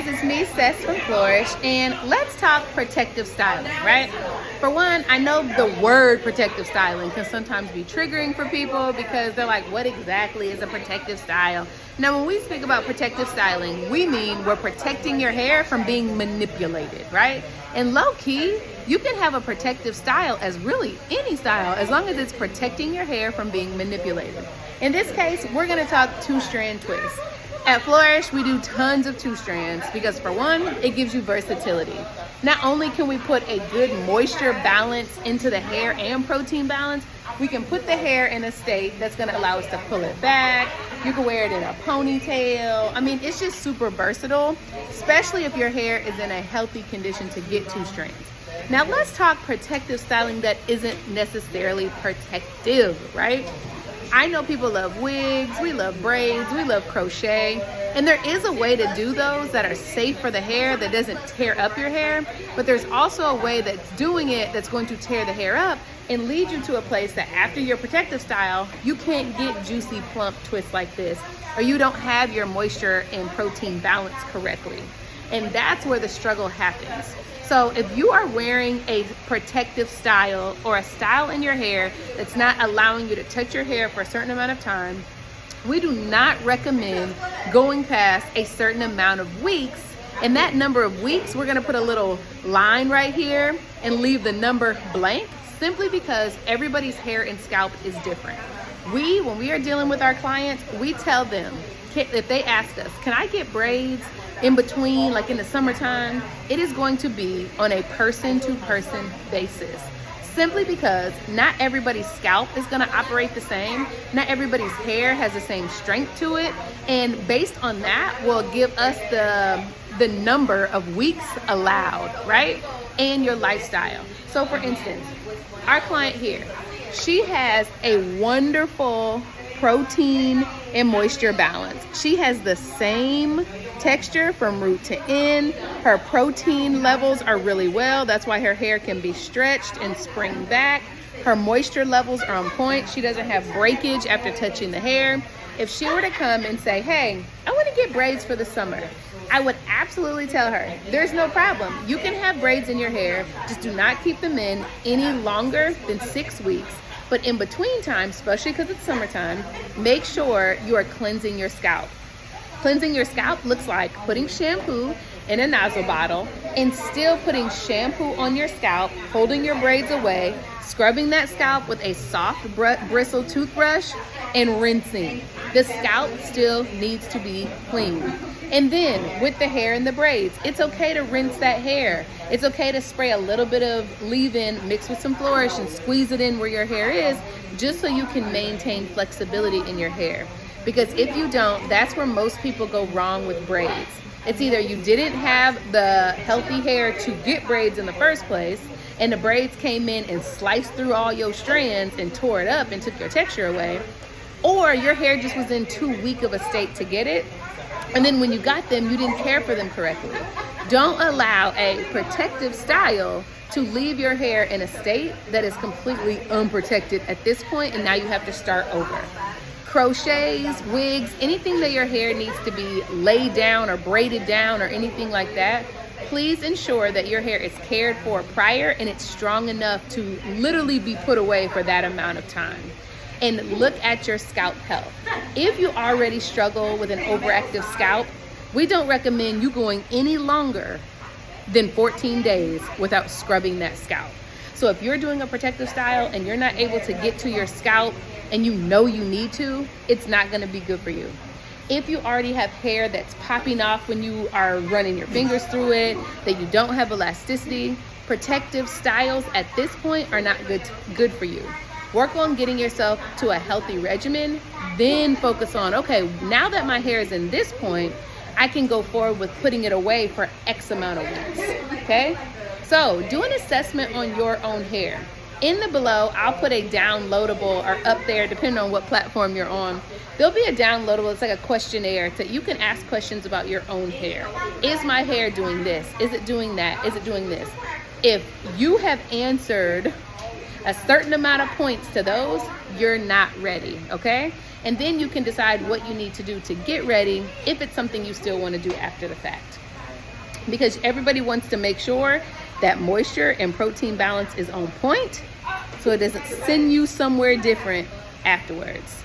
guys, it's me, Sess from Flourish, and let's talk protective styling, right? For one, I know the word protective styling can sometimes be triggering for people because they're like, what exactly is a protective style? Now, when we speak about protective styling, we mean we're protecting your hair from being manipulated, right? And low key, you can have a protective style as really any style as long as it's protecting your hair from being manipulated. In this case, we're gonna talk two-strand twists. At Flourish, we do tons of two strands because for one, it gives you versatility. Not only can we put a good moisture balance into the hair and protein balance, we can put the hair in a state that's gonna allow us to pull it back. You can wear it in a ponytail. I mean, it's just super versatile, especially if your hair is in a healthy condition to get two strands. Now let's talk protective styling that isn't necessarily protective, right? I know people love wigs, we love braids, we love crochet, and there is a way to do those that are safe for the hair that doesn't tear up your hair, but there's also a way that's doing it that's going to tear the hair up and lead you to a place that after your protective style, you can't get juicy, plump twists like this, or you don't have your moisture and protein balance correctly. And that's where the struggle happens. So if you are wearing a protective style or a style in your hair that's not allowing you to touch your hair for a certain amount of time, we do not recommend going past a certain amount of weeks. And that number of weeks, we're gonna put a little line right here and leave the number blank, simply because everybody's hair and scalp is different. When we are dealing with our clients, we tell them, if they ask us, can I get braids in between, like in the summertime, it is going to be on a person-to-person basis. Simply because not everybody's scalp is gonna operate the same. Not everybody's hair has the same strength to it. And based on that will give us the number of weeks allowed, right? And your lifestyle. So for instance, our client here, she has a wonderful protein and moisture balance. She has the same texture from root to end. Her protein levels are really well. That's why her hair can be stretched and spring back. Her moisture levels are on point. She doesn't have breakage after touching the hair. If she were to come and say, hey, I want to get braids for the summer, I would absolutely tell her, there's no problem. You can have braids in your hair, just do not keep them in any longer than 6 weeks. But in between time, especially because it's summertime, make sure you are cleansing your scalp. Cleansing your scalp looks like putting shampoo in a nozzle bottle and still putting shampoo on your scalp, holding your braids away, scrubbing that scalp with a soft bristle toothbrush, and rinsing. The scalp still needs to be clean. And then with the hair and the braids, it's okay to rinse that hair. It's okay to spray a little bit of leave-in mixed with some Flourish and squeeze it in where your hair is, just so you can maintain flexibility in your hair. Because if you don't, that's where most people go wrong with braids. It's either you didn't have the healthy hair to get braids in the first place, and the braids came in and sliced through all your strands and tore it up and took your texture away, or your hair just was in too weak of a state to get it, and then when you got them, you didn't care for them correctly. Don't allow a protective style to leave your hair in a state that is completely unprotected at this point, and now you have to start over. Crochets, wigs, anything that your hair needs to be laid down or braided down or anything like that, please ensure that your hair is cared for prior and it's strong enough to literally be put away for that amount of time. And look at your scalp health. If you already struggle with an overactive scalp, we don't recommend you going any longer than 14 days without scrubbing that scalp. So if you're doing a protective style and you're not able to get to your scalp and you know you need to, it's not gonna be good for you. If you already have hair that's popping off when you are running your fingers through it, that you don't have elasticity, protective styles at this point are not good for you. Work on getting yourself to a healthy regimen, then focus on, okay, now that my hair is in this point, I can go forward with putting it away for X amount of weeks, okay? So do an assessment on your own hair. In the below, I'll put a downloadable, or up there, depending on what platform you're on. There'll be a downloadable, it's like a questionnaire that you can ask questions about your own hair. Is my hair doing this? Is it doing that? Is it doing this? If you have answered a certain amount of points to those, you're not ready, okay? And then you can decide what you need to do to get ready if it's something you still want to do after the fact. because everybody wants to make sure that moisture and protein balance is on point so it doesn't send you somewhere different afterwards.